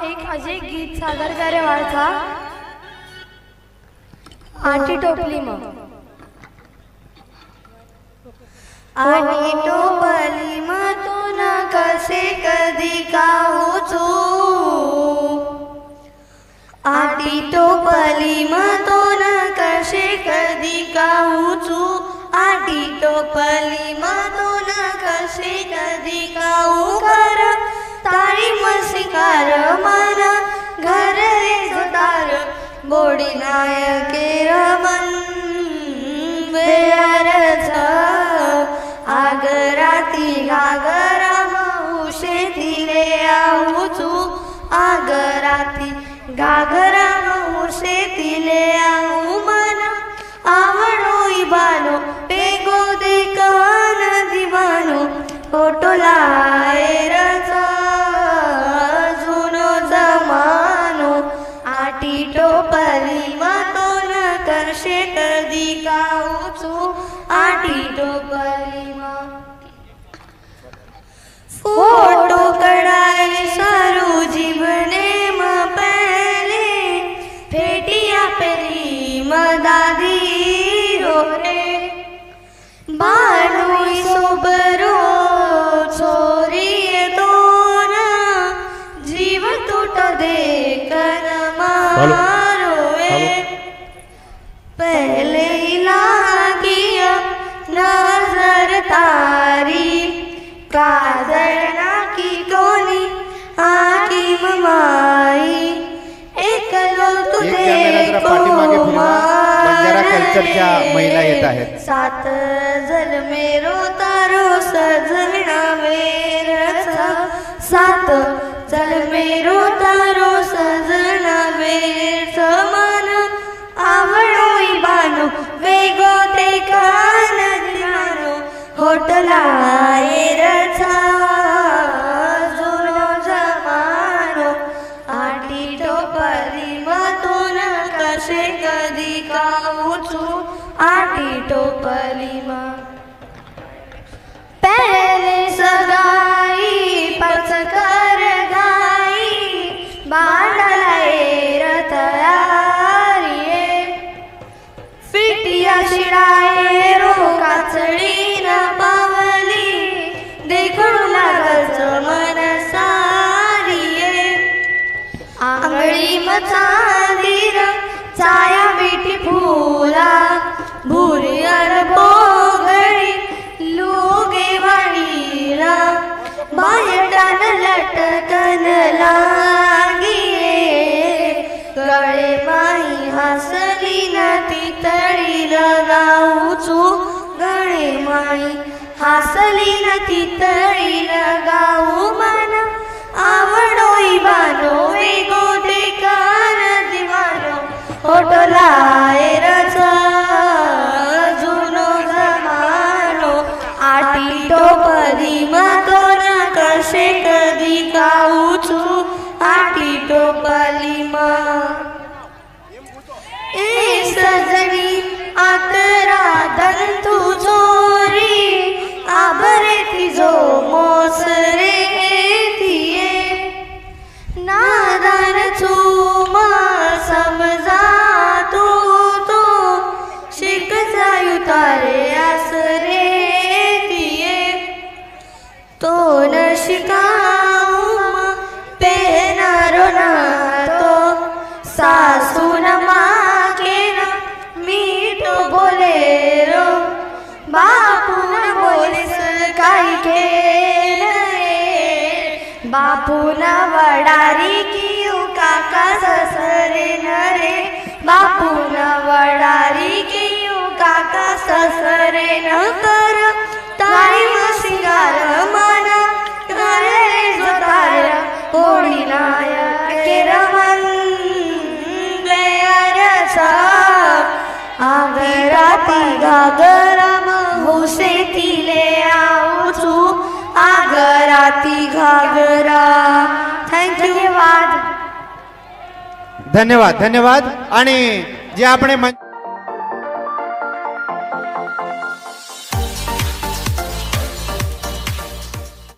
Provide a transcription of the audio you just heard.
एक अजय गीत सादर करे वाळचा आटी टोपली मग आटी टोपली मग तू न कसे कधी काऊचू आटी टोपली मग तू न कसे कधी काऊचू आटी टोपली मग तू न कसे कधी काऊ कर तारी मसिकार मन घर रे जोतार बोडी नायके रमन बेअरच आगराती घागरा माऊशे तिले आऊचू आगराती घागरा माऊशे तिले आऊ मन आवडोई बानो पेगो दे कान दिवानो ओटोलायरचा जुनो जमानो आटी टोपली मतो न करशे कधी काऊचू आटी टोपली फोटो कढाए सारू जीवने म पहले फेटिया पेरी मदादी रोरे बानोई सोबरो छोरी दोन जीव तुट दे कर मारोए पहले लागिया नजर तारी काजळना की कोणी आकी ममाई एकलो तुझे बंजारा कल्चरच्या महिला येत आहेत सात जल मेरो तारो सजना वेरच सात जल मेरो तारो सजना वेरच मन आवडोई बानो वेगो ते कान दिवानो होटला एरचा जुनो जमानो आटी टोपली मतून कसे कधी काऊचू आटी टोपली पहले सगाई पचकर गाई बांधला तयारी फिटिया शिडाए रो काचळी न पावली देखून लागच मन सारी आंगळी मचांदीर चाया बिटी फुला भुरी बोगळी लोगे वाणीला बायटान लटकन लागिये गळे माई हसली न तितळी लगाऊचू गळे माई हसली न तितळी लगाऊ मन आवडोई बानो वेगो ते कान दिवानो होटला एरच जुनो जमानो आटी टोपली मतोन कसे कधी काऊचू आटी टोपली ए सजनी आतरा दंतू चोरी आबरे तिजो मोसरे तिये नादान चुमा समजा तू तो शिक जायू तारे आसरे तिये तो न शिकाऊ पेनारो ना तो सासू न मागे न मीठो बोले रो बापू न बोलेस काही के बापू न वडारी कियू काका ससरे नरे बापू न वडारी कियू काका ससरे न कर तारी मसिंगार मन करे जोतार कोणी नायके रमन बेअरसा आगराती घागरा माऊशे तिले आऊचू आगराती घागरा धन्यवाद धन्यवाद धन्यवाद आणि जे आपण